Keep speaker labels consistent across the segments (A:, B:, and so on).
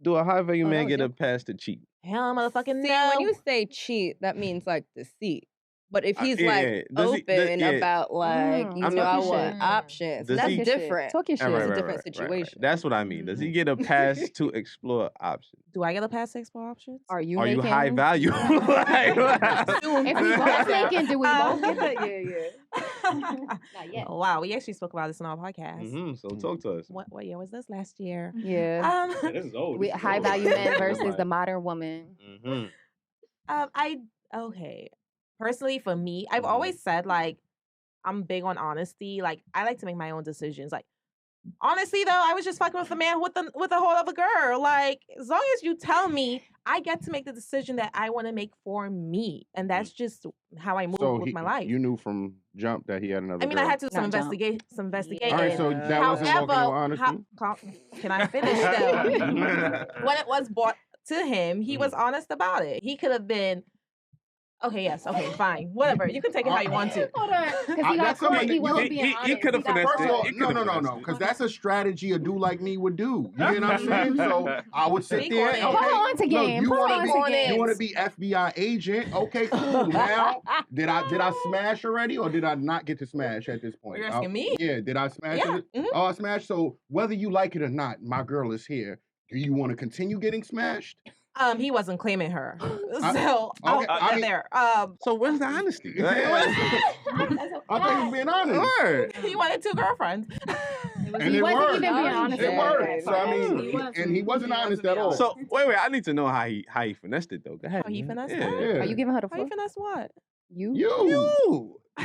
A: Do a high value man get a pass to cheat?
B: Hell, motherfucking
C: See,
B: no.
C: when you say cheat, that means like deceit. But if he's
A: Yeah,
C: like
A: yeah. Does he-
C: open
A: yeah.
C: about like, you
A: I'm
C: know, I
A: not-
C: want options,
A: Does
C: that's
A: he-
C: different.
D: Talk your shit.
C: It's a different situation.
A: That's what I mean. Does he get a pass to explore options?
B: Do I get a pass to explore options?
D: Are you
A: Are you
D: making...
A: high value? Like,
D: If we both making, do we both get that? Yeah. Not yet.
B: Oh, wow, we actually spoke about this in our podcast.
A: So talk to us.
B: What year was this? Last year.
D: Yeah.
E: This is old.
D: We, high value man versus the modern woman.
B: Okay. Personally, for me, I've always said like I'm big on honesty. Like I like to make my own decisions. Like honestly, though, I was just fucking with a man with a whole other girl. Like as long as you tell me, I get to make the decision that I want to make for me, and that's just how I move with my life.
F: You knew from jump that he had another.
B: I mean,
F: girl.
B: I had to do some
D: Not jump.
B: investigating.
F: All right, so that wasn't walking on honesty.
B: Can I finish though? When it was brought to him, he was honest about it. He could have been. Okay, yes, okay, fine. Whatever. You can take it how you want to.
D: Hold on. Because he got
F: that's
D: caught.
F: something
D: He
F: you-
D: wasn't being honest.
A: he could have
D: got
A: finessed
F: First of
A: it.
F: all,
A: He could've
F: no, because that's a strategy a dude like me would do. You know what I'm saying? So I would sit
B: Speak
F: there.
B: on it.
F: Okay,
D: Put on to game.
F: you
D: Put
F: wanna
D: on
F: be,
D: to game.
F: you want to be FBI agent? Okay, cool. Now, did I smash already, or did I not get to smash at this point?
B: You're asking me?
F: Yeah, did I smash
B: Yeah.
F: it? Oh, I smashed. So whether you like it or not, my girl is here. Do you want to continue getting smashed?
B: He wasn't claiming her.
F: I-
B: So
F: okay, I mean-
B: there.
A: So where's the honesty?
F: I thought he was being honest.
A: Word.
B: He wanted 2 girlfriends.
F: And
D: He
F: it
D: wasn't
F: worked.
D: even being honest.
F: It
D: about
F: worked.
D: it.
F: So I mean, he wasn't honest at all.
A: So wait, I need to know how he finessed it though. Go ahead.
B: How he finessed
A: yeah.
B: what?
F: yeah.
D: Are you giving her the
B: How you
D: floor?
B: finesse what?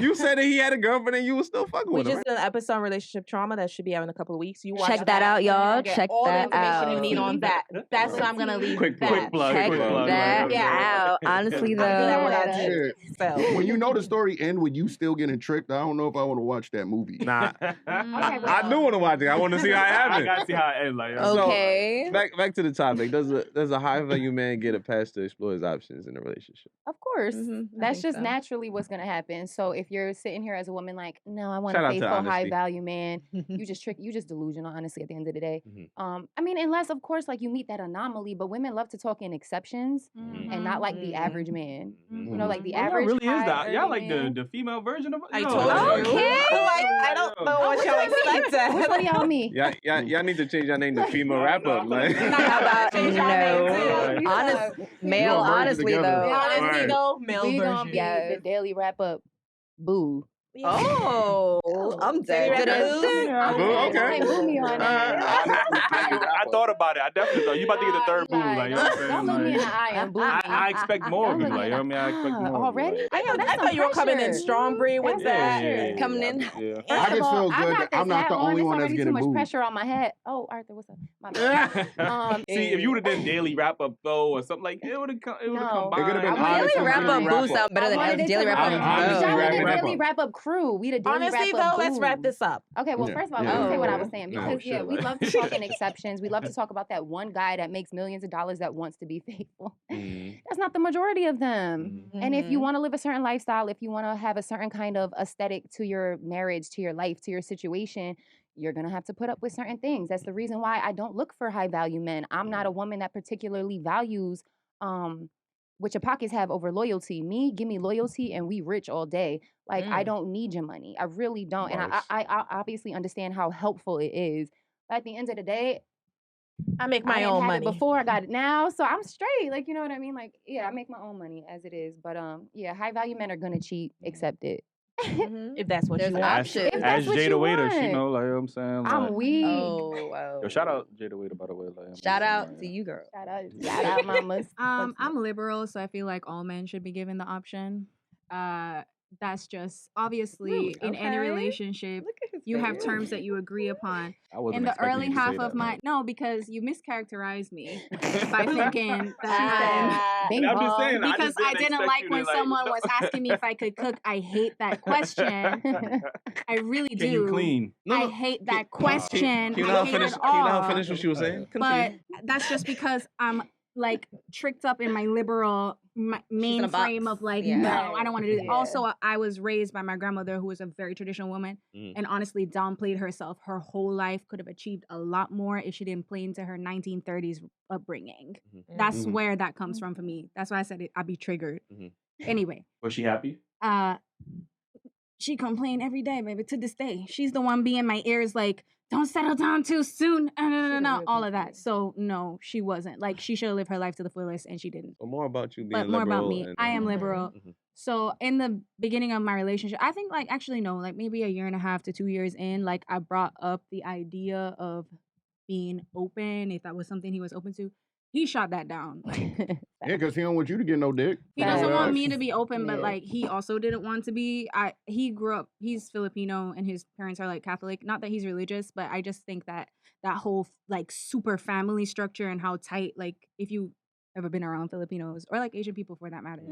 A: You said that he had a girlfirend and you were still fucking
B: We
A: with him.
B: just did an episode on relationship trauma that should be out in a couple of weeks. You watch
D: Check that out, y'all.
B: Get
D: Check
B: all the
D: that
B: information you
D: out.
B: need on that. That's what I'm gonna leave.
E: Quick
B: that.
E: plug.
C: Check
E: quick plug.
C: that
B: Yeah.
C: out. Honestly,
B: I do that when
C: though.
B: I do.
F: Yeah.
B: So
F: When you know the story end with you still getting tricked, I don't know if I want to watch that movie.
A: Nah,
D: Okay,
A: I do want to watch it. I want to see how it
E: I
A: happens.
E: gotta see how it ends. Like,
A: So,
C: Okay.
A: back to the topic. Does a high value man get a pass to explore his options in a relationship?
D: Of course.
C: Mhm, I
D: That's
C: think
D: just
C: so.
D: naturally what's going to happen. So if you're sitting here as a woman like, no, I want
A: Shout
D: a
A: out to
D: faithful,
A: honesty.
D: high value man, you just delusional, honestly, at the end of the day.
A: Mhm.
D: I mean, unless, of course, like you meet that anomaly, but women love to talk in exceptions and not like the average man. You know, like the
E: Well, y'all
D: average.
E: really is
D: high
E: that. Y'all like
D: earning man.
E: the female version of.
B: I
E: yo,
B: told
E: like-
B: you.
D: Okay.
B: Like, I don't know
D: Oh,
B: what
D: which
B: y'all
D: one me?
B: expected.
D: Which one of y'all me?
A: Y'all need to change your name to female wrap up. Like,
C: How about
B: Change our name,
C: no?
B: too.
C: Honest, male,
F: gonna merge it
C: honestly
F: together.
C: though.
B: Honestly,
A: Right.
B: though, male
D: We gonna
B: version.
D: be
C: Yes.
D: the daily wrap up boo.
C: Oh, I'm dead.
A: Okay.
D: Boo me on that.
E: I thought about it. I definitely thought you about to get the third boo. Like, you know what I'm saying?
D: Don't look me in
E: Like,
D: the eye and boo me.
E: I expect more of you. Like, you know what I mean? I expect more. of you,
D: Already?
E: like-
B: I thought you were coming in strong, Bree, with
D: That's
B: that.
D: pressure.
C: Coming in.
E: Yeah.
F: I
D: First
F: just
D: of all,
F: feel good that
D: this
F: I'm not
D: hat
F: the only
D: It's
F: one that's
D: already
F: getting
D: too much
F: booed.
D: pressure on my head. Oh, Arthur, what's up? My bad.
E: See, if you would have done daily wrap up though, or something like it would have come. It would have
D: No.
E: come
F: It could've been
E: by.
F: honest
C: Daily
F: and
C: wrap up
F: wrap
C: boost
F: up.
C: sound better than
D: I wanted it
C: daily
D: to
C: wrap
F: be
C: up.
F: honest.
D: Y'all
F: Wrap
D: need the
F: up.
D: daily wrap up crew. We the daily
B: Honestly,
D: wrap up
B: though, let's wrap
D: boo.
B: this up.
D: Okay, well,
F: Yeah,
D: first of all,
F: yeah.
D: I'm gonna say what I
C: Oh.
D: was saying
F: No,
D: because
F: shit,
D: yeah, we
F: like-
D: love to talk in exceptions. We love to talk about that one guy that makes millions of dollars that wants to be faithful. That's not the majority of them. And if you want to live a certain lifestyle, if you want to have a certain kind of aesthetic to your marriage, to your life, to your situation, you're gonna have to put up with certain things. That's the reason why I don't look for high value men. I'm not a woman that particularly values what your pockets have over loyalty. Me, give me loyalty and we rich all day. Like I don't need your money. I really don't. And
A: Bars.
D: I obviously understand how helpful it is. But at the end of the day,
B: I make
D: I
B: my
D: didn't
B: own
D: have
B: money.
D: it before, I got it now. So I'm straight. Like, you know what I mean? Like, yeah, I make my own money as it is. But yeah, high value men are gonna cheat, accept it.
B: If that's what
C: There's
B: you want.
C: options.
D: If that's
E: As
D: what
E: Jada
D: you
E: Waiter, she
D: want.
E: know, like, you know what I'm saying? Like,
D: I'm weak.
C: Oh, wow.
E: Yo, shout out Jada Waiter, by the way. Like,
C: Shout out to you, girl.
D: Shout out, mamas.
G: I'm liberal, so I feel like all men should be given the option. That's just obviously
C: Really?
G: in any
C: Okay.
G: relationship,
C: Look at his
G: you have
C: face.
G: terms that you agree upon.
E: I wasn't
G: In the
E: expecting
G: early
E: you to say
G: half
E: that,
G: of my
E: like.
G: no, because you mischaracterized me by thinking
C: Ah.
D: Bing
E: I'm just
D: bong.
E: saying,
G: because I didn't
E: expect
G: like
E: you
G: when
E: to, like,
G: someone was asking me if I could cook. I hate that question. I really
E: Can
G: do.
E: you clean?
G: I hate that question.
A: Can you
G: I
A: let her
G: hate
A: finish?
G: it
A: Can you let her
G: all.
A: finish what she was saying?
G: But
A: Continue.
G: that's just because I'm like tricked up in my liberal
C: in a
G: mainframe
C: box.
G: of like,
C: Yeah.
G: no, I don't want to do that.
C: Yeah.
G: Also, I was raised by my grandmother, who was a very traditional woman, and honestly downplayed herself her whole life. Could have achieved a lot more if she didn't play into her 1930s upbringing. That's where that comes from for me. That's why I said I'd be triggered. Anyway,
E: Was she happy?
G: she complained every day, baby, to this day. She's the one being in my ears like, don't settle down too soon. No, all of that. So no, she wasn't. Like, she should have lived her life to the fullest, and she didn't.
A: So more about you being
G: But
A: liberal.
G: more about me.
A: And,
G: I am liberal. So in the beginning of my relationship, I think like actually no, like maybe a year and a half to 2 years in, like I brought up the idea of being open, if that was something he was open to. He shot that down. Like,
F: Yeah, because he don't want you to get no dick.
G: he doesn't
F: Well,
G: want me to be open, but
C: Yeah.
G: like he also didn't want to be. He grew up. He's Filipino, and his parents are like Catholic. Not that he's religious, but I just think that that whole like super family structure and how tight, like if you ever been around Filipinos or like Asian people for that matter,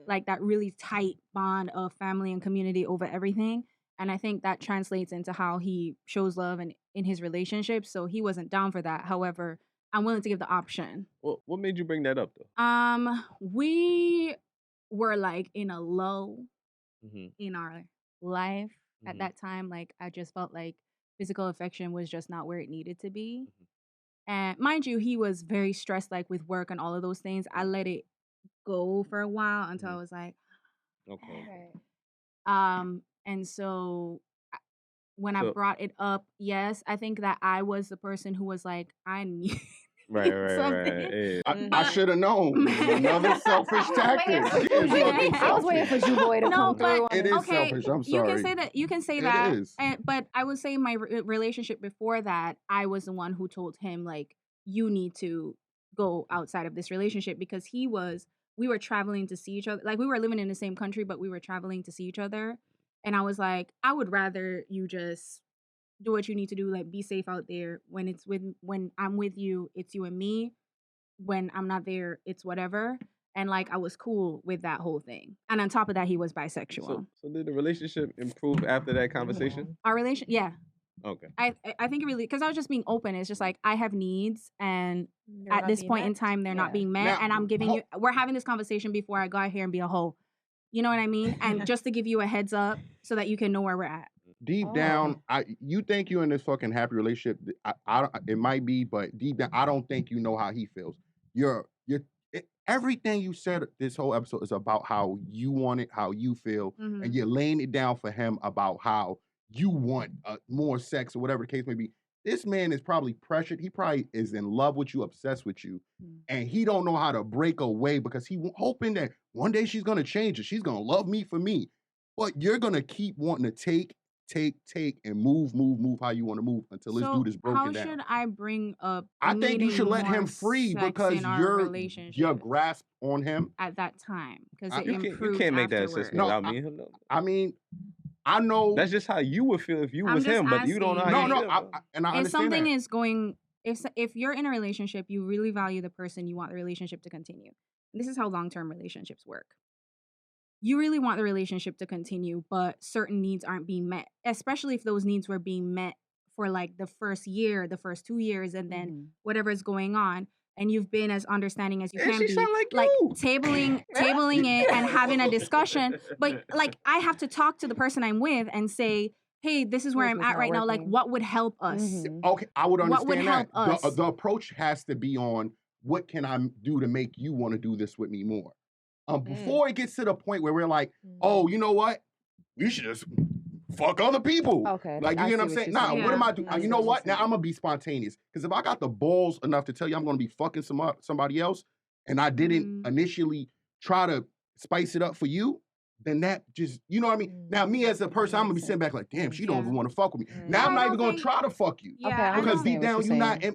G: like that really tight bond of family and community over everything. And I think that translates into how he shows love and in his relationships. So he wasn't down for that. However, I'm willing to give the option.
A: What made you bring that up though?
G: We were like in a low
A: Mm-hmm.
G: in our life at that time. Like I just felt like physical affection was just not where it needed to be. And mind you, he was very stressed, like with work and all of those things. I let it go for a while until I was like,
A: Okay.
G: and so when I
A: So-
G: brought it up, yes, I think that I was the person who was like, I need
A: Right.
G: something.
A: Yeah.
F: I should have known. Another selfish tactic. She is fucking
D: I was waiting for
F: selfish.
D: Juboy to
G: No,
D: come
G: but
D: through.
F: It is
G: okay,
F: selfish. I'm
G: you
F: sorry.
G: can say that. You can say
F: It
G: that.
F: is.
G: But I would say my relationship before that, I was the one who told him like, you need to go outside of this relationship because we were traveling to see each other. Like we were living in the same country, but we were traveling to see each other. And I was like, I would rather you just do what you need to do. Like be safe out there. When I'm with you, it's you and me. When I'm not there, it's whatever. And like I was cool with that whole thing. And on top of that, he was bisexual.
A: So did the relationship improve after that conversation?
G: Our relation, yeah.
A: Okay.
G: I think it really, because I was just being open. It's just like I have needs, and at this point in time, they're not being met.
F: Now,
G: and I'm giving you. We're having this conversation before I go out here and be a hoe. You know what I mean? And just to give you a heads up so that you can know where we're at.
F: Deep down, you think you're in this fucking happy relationship. It might be, but deep down, I don't think you know how he feels. Everything you said this whole episode is about how you want it, how you feel, and you're laying it down for him about how you want more sex or whatever the case may be. This man is probably pressured. He probably is in love with you, obsessed with you, and he don't know how to break away because he hoping that one day she's gonna change it. She's gonna love me for me, but you're gonna keep wanting to take, and move how you want to move until this dude is broken
G: how
F: down.
G: should I bring up?
F: I think you should let him
G: needing
F: free
G: more sex
F: because
G: in our
F: your
G: relationship
F: grasp on him.
G: at that time because it
A: You
G: improved
A: can't make that
G: afterwards.
A: assessment
F: No,
A: without me and him. Though.
F: I mean, I know.
A: That's just how you would feel if you
G: I'm
A: was
G: just
A: him, but you don't know how
G: asking.
A: you feel.
F: I
G: If
F: understand
G: something
F: that.
G: is going, if you're in a relationship, you really value the person, you want the relationship to continue. And this is how long-term relationships work. You really want the relationship to continue, but certain needs aren't being met, especially if those needs were being met for like the first year, the first 2 years, and then whatever is going on. And you've been as understanding as you
A: And
G: can
A: she
G: be,
A: sound like you.
G: tabling it and having a discussion. But like, I have to talk to the person I'm with and say, hey, this is where
C: This
G: I'm
C: was
G: at
C: not
G: right now. Like,
C: working.
G: what would help us?
F: Okay, I would
G: What would
F: understand
G: help
F: that.
G: us?
F: The approach has to be on what can I do to make you want to do this with me more. Before it gets to the point where we're like, oh, you know what? We should just fuck other people.
C: Okay.
F: Like, you
C: I
F: get what
C: see
F: I'm saying?
C: you're
F: Nah,
C: saying.
F: what am I
G: Yeah.
F: doing?
C: I see
F: You know
C: what
F: what?
C: you're
F: Now I'm going to be spontaneous. Because if I got the balls enough to tell you I'm going to be fucking somebody else, and I didn't initially try to spice it up for you, then that just, you know what I mean? Now, me as a person, I'm going to be sitting back like, damn, she don't even want to fuck with me. Now I'm
G: I
F: not
G: don't
F: even going to
G: think-
F: try to fuck you.
G: Yeah,
C: Okay, I
F: Because
C: understand
F: deep
C: what
F: down,
C: you're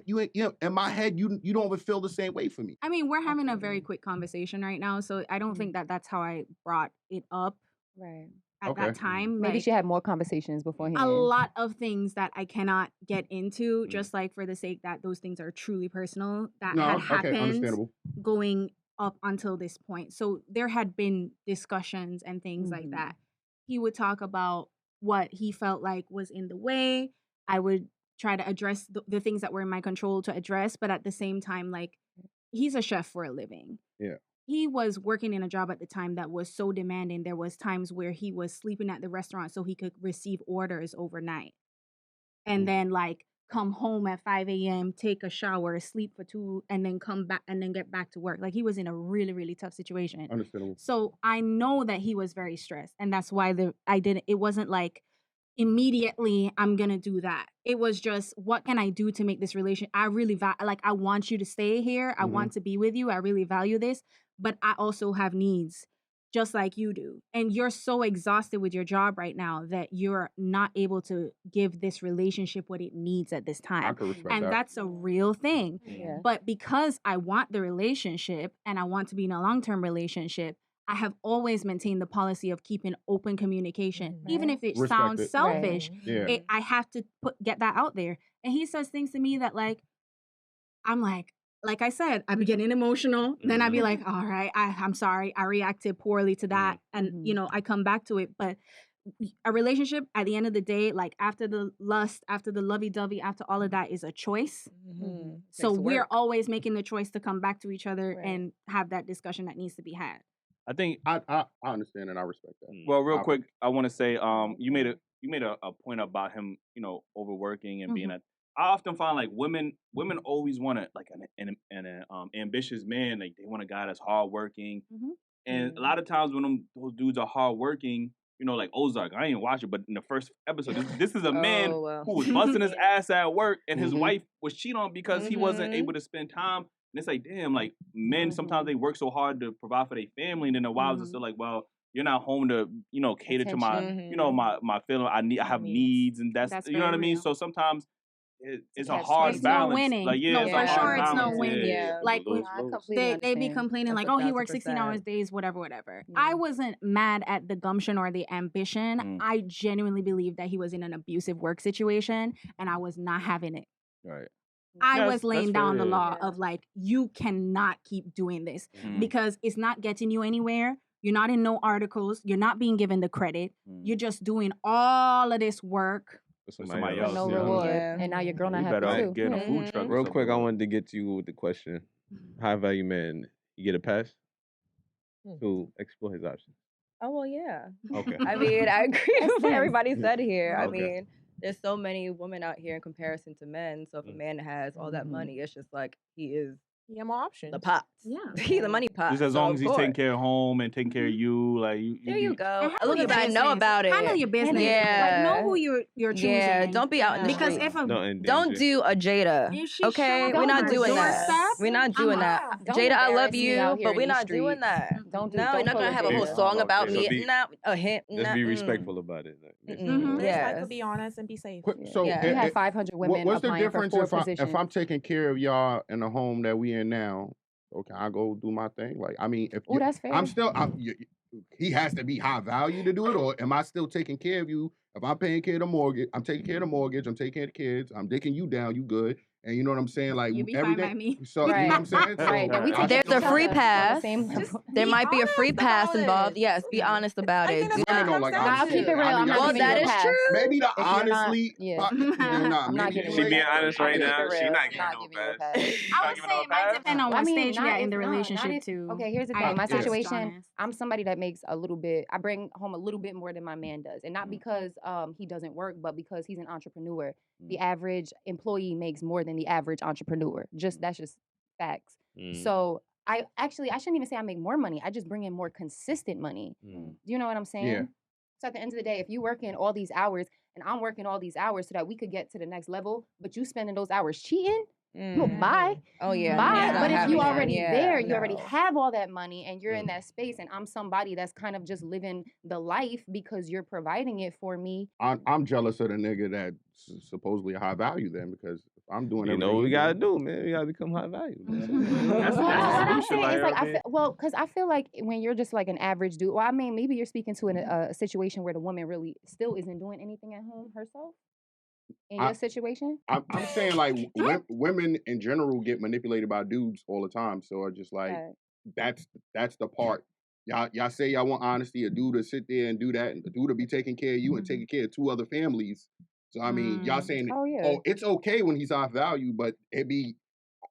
F: you're not,
C: saying.
F: in my head, you don't even feel the same way for me.
G: I mean, we're having a very quick conversation right now, so I don't think that that's how I brought it up
C: Right.
G: at
F: Okay.
G: that time.
C: Maybe
G: Like,
C: she had more conversations beforehand.
G: a lot of things that I cannot get into, just like for the sake that those things are truly personal, that
F: No,
G: had
F: okay,
G: happened
F: understandable.
G: going up until this point. So there had been discussions and things like that. He would talk about what he felt like was in the way. I would try to address the things that were in my control to address, but at the same time, like, he's a chef for a living.
F: Yeah.
G: He was working in a job at the time that was so demanding. There was times where he was sleeping at the restaurant so he could receive orders overnight. And then like come home at 5 a.m., take a shower, sleep for 2, and then come back and then get back to work. Like he was in a really, really tough situation.
F: Understandable.
G: So I know that he was very stressed. And that's why it wasn't like immediately I'm gonna do that. It was just, what can I do to make this I really I want you to stay here. I want to be with you. I really value this, but I also have needs just like you do. And you're so exhausted with your job right now that you're not able to give this relationship what it needs at this
F: I
G: time.
F: can respect
G: And
F: that.
G: that's a real thing.
C: Yeah.
G: But because I want the relationship and I want to be in a long-term relationship, I have always maintained the policy of keeping open communication. Even if it
F: Respect
G: sounds
F: it.
G: selfish,
F: Yeah.
G: I have to get that out there. And he says things to me that like, I'm like I said, I'd be getting emotional. Then I'd be like, all right, I'm sorry. I reacted poorly to that. And, you know, I come back to it. But a relationship at the end of the day, like after the lust, after the lovey-dovey, after all of that is a choice. So
C: Takes
G: we're
C: work.
G: always making the choice to come back to each other and have that discussion that needs to be had.
E: I think.
F: I understand and I respect that.
E: Well, real
F: I-
E: quick, I want to say, you made a point about him, you know, overworking and being I often find like women always want to like an ambitious man. Like they want a guy that's hardworking. And a lot of times when those dudes are hardworking, you know, like Ozark, I ain't watch it, but in the first episode, this is a man
C: wow.
E: who was busting his ass at work, and his wife was cheating on him because he wasn't able to spend time. And it's like, damn, like men sometimes they work so hard to provide for their family, and then the wives are still like, well, you're not home to, you know, cater to my, you know, my feeling. I have needs, and that's you know what I mean.
G: real.
E: So sometimes it's a
D: catch
E: hard
D: 22.
G: It's
E: balance.
G: no winning.
E: Like yeah,
G: No,
E: it's
G: for
E: a
G: sure
E: hard
G: it's no
E: balance.
G: winning.
C: Yeah.
G: Like
E: Lose,
D: I
E: lose.
D: completely
G: they be
D: understand.
G: complaining
C: That's
G: like, oh, he works 16
C: 1,000%.
G: hours days, whatever.
C: Yeah.
G: I wasn't mad at the gumption or the ambition. I genuinely believe that he was in an abusive work situation and I was not having it.
E: Right.
G: I
E: Yes,
G: was laying
E: that's fair,
G: down the
E: yeah.
G: law of like, you cannot keep doing this because it's not getting you anywhere. You're not in no articles. You're not being given the credit. You're just doing all of this work.
E: For somebody
D: For
E: else.
D: no
E: yeah.
D: reward.
C: Yeah.
D: And now your girl not
E: You
D: happy
E: better
D: too.
E: get in a food truck. or
A: Real
E: something.
A: quick, I wanted to get to you with the question: high value man, you get a pass to explore his options.
C: Oh well, yeah.
A: Okay.
C: I mean, I agree with what everybody said here. I
A: Okay.
C: mean, there's so many women out here in comparison to men. So if a man has all that money, it's just like he is
B: You have more options.
C: the pops.
G: Yeah.
C: He's the money pot.
E: Just as
C: so
E: long
C: of
E: as he's taking
C: course.
E: care of home and taking care of you, like
C: There you go.
G: And
C: Look,
G: handle
C: you
G: your
C: gotta know
G: business.
C: about it.
G: Handle your business.
C: Yeah.
G: Like, know who you're choosing.
C: Yeah, don't be out in the
G: Because
C: street.
G: if a
C: Don't do a Jada.
G: If she
C: Okay,
G: showed
C: we're
G: up
C: not
G: on
C: doing
G: her
C: that.
G: doorstep,
C: We're not doing
G: I'm
C: that.
G: out.
D: Don't
C: Jada, I love
D: embarrass me
C: you,
D: out here
C: but
D: in
C: we're
D: these
C: not doing
D: streets.
C: that.
D: Don't do.
C: No, you're
D: don't
C: not
D: pull
C: gonna
D: a
C: have a whole
D: Jada.
C: song
A: Okay,
C: about
A: so
C: me.
A: be-
C: Not a hint.
A: Just
C: not-
A: be respectful about it.
G: Mhm.
B: Just
C: Yes.
B: like to be honest and be safe.
F: So
C: Yeah.
D: You
F: it-
D: had
F: it-
D: 500 women
F: what's the
D: applying for
F: difference
D: 4
F: if
D: positions.
F: I'm taking care of y'all in the home that we in now? Okay, I go do my thing. Like, I mean, if
D: Oh, that's fair.
F: he has to be high value to do it, or am I still taking care of you? If I'm paying care of the mortgage, I'm taking care of the mortgage. I'm taking care of the kids. I'm dicking you down. You good? And you know what I'm saying? Like
G: You be fine
F: everything.
G: by me.
F: So you know what I'm
D: Right.
F: saying? So
D: Right, but we
F: I
D: take
C: There's
F: still-
C: a free
D: on the
C: pass.
D: same level.
B: Just
C: There
B: be
C: might be a free
B: honest
C: pass
B: about
C: involved.
B: it.
C: Yes, be honest about
B: I
C: it.
B: think
C: Do
B: that's
C: not.
B: what it
F: No,
B: comes
F: like,
B: down
D: I'll
B: to.
D: keep it real. I'm not
C: Well,
D: giving
C: that
D: you a
C: is
D: pass.
C: true.
F: Maybe the
D: If you're not-
F: honestly,
D: yeah.
F: maybe not.
D: I'm not
F: Maybe
D: giving
E: She
D: you
E: being
D: a pass.
E: honest
D: I'll
E: right
D: keep it
E: now.
D: real.
E: She not
D: I'm
E: giving
D: not
E: no
D: giving you a
E: pass.
D: pass.
E: She
G: I
E: not
G: would
E: giving
G: say
E: no
G: it might
E: pass.
G: depend on
D: I
G: what
D: mean,
G: stage
D: not
G: you're at in
D: if-
G: the
D: no, not
G: relationship
D: if-
G: too.
D: Okay, here's the
G: I
D: thing. My
G: would be just
D: situation,
G: honest.
D: I'm somebody that makes a little bit, I bring home a little bit more than my man does. And not because he doesn't work, but because he's an entrepreneur. The average employee makes more than the average entrepreneur. That's just facts. So I shouldn't even say I make more money. I just bring in more consistent money. Do you know what I'm saying?
F: Yeah.
D: So at the end of the day, if you work in all these hours and I'm working all these hours so that we could get to the next level, but you spending those hours cheating, well, bye.
C: Oh yeah.
D: Bye.
C: that's not
D: But if you
C: happening.
D: already
C: Yeah,
D: there, you already
C: no.
D: have all that money and you're in that space and I'm somebody that's kind of just living the life because you're providing it for me.
F: I'm jealous of the nigga that's supposedly a high value then, because if I'm doing
A: You
F: everything
A: know what we
F: he
A: gotta
F: doing-
A: do, man. We gotta become high value. Man.
E: That's
D: Well, what I'm
E: solution,
D: saying
E: like,
D: is like,
E: I mean-
D: because I feel like when you're just like an average dude, well, I mean, maybe you're speaking to a situation where the woman really still isn't doing anything at home herself. In your situation,
F: I'm saying like women in general get manipulated by dudes all the time. So I just like
D: Right.
F: that's the part. Y'all say y'all want honesty, a dude to sit there and do that, and a dude to be taking care of you and taking care of 2 other families. So I mean, y'all saying,
D: Oh, yeah.
F: oh, it's okay when he's off value, but it be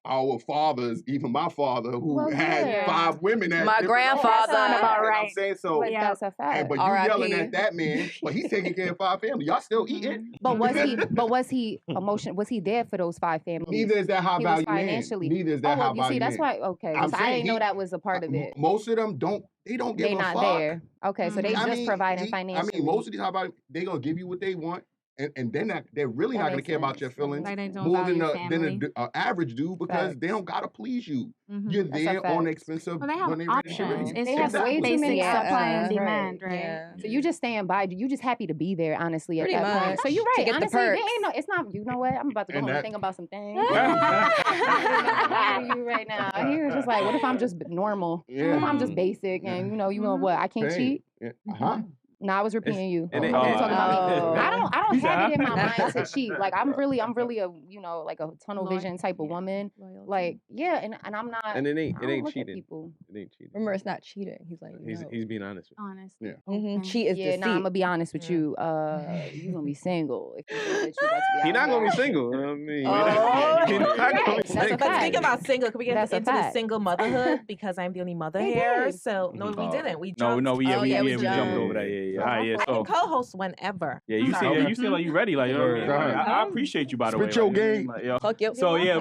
F: our fathers, even my father, who
D: Well,
F: had
D: yeah.
F: 5 women at
C: My
F: different
C: grandfather.
F: times,
G: Sound about
F: you know what I'm
G: right.
F: saying? So,
D: But that's a fact.
F: but you
C: R.I.P.
F: yelling at that man, but he's taking care of 5 families. Y'all still eating?
D: But was he emotion? Was he there for those 5 families?
F: Neither is that high
D: He was
F: value man.
D: financially.
F: Neither is that high
D: well, you
F: value
D: see, that's
F: man.
D: why. Okay,
F: I'm
D: so I
F: saying
D: didn't know that was a part of it.
F: Most of them don't. They don't give
D: They
F: a
D: not
F: fuck.
D: there. Okay, so they
F: I
D: just
F: mean,
D: providing financially.
F: most of these high value, they gonna give you what they want, and they're really
D: That
F: not gonna
D: makes
F: care about
D: sense.
F: your feelings
G: Like they don't
F: more
G: value
F: than
G: family.
F: an average dude because they
D: Facts.
F: don't gotta please you.
G: Mhm.
F: You're
D: That's a
F: there on
D: fact.
F: expensive
G: Well, they have
F: when they ready to get rid of
G: options.
F: you.
G: It's
D: They have
G: just
D: way too
G: basic
D: many
G: supply and
D: options,
G: demand, right?
C: Yeah.
D: So you just stand by. You just happy to be there, honestly, at
C: Pretty
D: that point.
C: much.
D: So you're
C: To
D: right.
C: get the
D: Honestly, there
C: perks.
D: ain't no. It's not. You know what? I'm about to go
F: And
D: home
F: that-
D: and think about some things. You right now. He was just like, what if I'm just normal? What if I'm just basic and you know what? I can't
F: Hey,
D: cheat.
F: yeah, uh-huh.
D: No, I was repeating you.
A: and
D: You
A: it-
D: talking about me.
C: Oh.
D: I don't
E: You said,
D: have it in my
E: huh?
D: mind to cheat. Like I'm really a like a tunnel
G: Loyal.
D: vision type of woman. Like yeah, and I'm not.
A: And it
D: I
A: ain't
D: don't look at
A: cheating.
D: people.
A: It ain't cheating.
C: Remember, it's not cheating. He's like,
A: He's
C: no.
A: he's being honest.
G: Honestly.
F: Yeah.
C: Mhm. Cheat is
D: Yeah,
C: deceit.
D: nah, I'm gonna be honest with you. You gonna be single if you think that you about to be
A: He
D: out
A: not gonna be
D: here.
A: single. I mean,
C: Oh.
A: he's not gonna be
D: Right. That's a
A: single.
B: But
D: fact.
B: speaking about single, can we get
D: That's a
B: into the
D: fact.
B: single motherhood? Because I'm the only mother
D: We
B: here.
D: did.
B: So no, we
E: Oh.
B: didn't. We
E: No,
B: jumped.
E: no, we
C: Oh, yeah, we
E: we jumped
C: jumped.
E: over that. Yeah. All right, yeah.
B: I
E: So
B: can co-host whenever.
E: yeah, you
B: Sorry.
E: seem like you ready. Like, you know what I mean?
F: Go ahead.
E: I appreciate you by the way.
F: Spit your
E: like, you know what I
F: game.
E: mean? Like, yo.
C: Fuck you.
E: So yeah,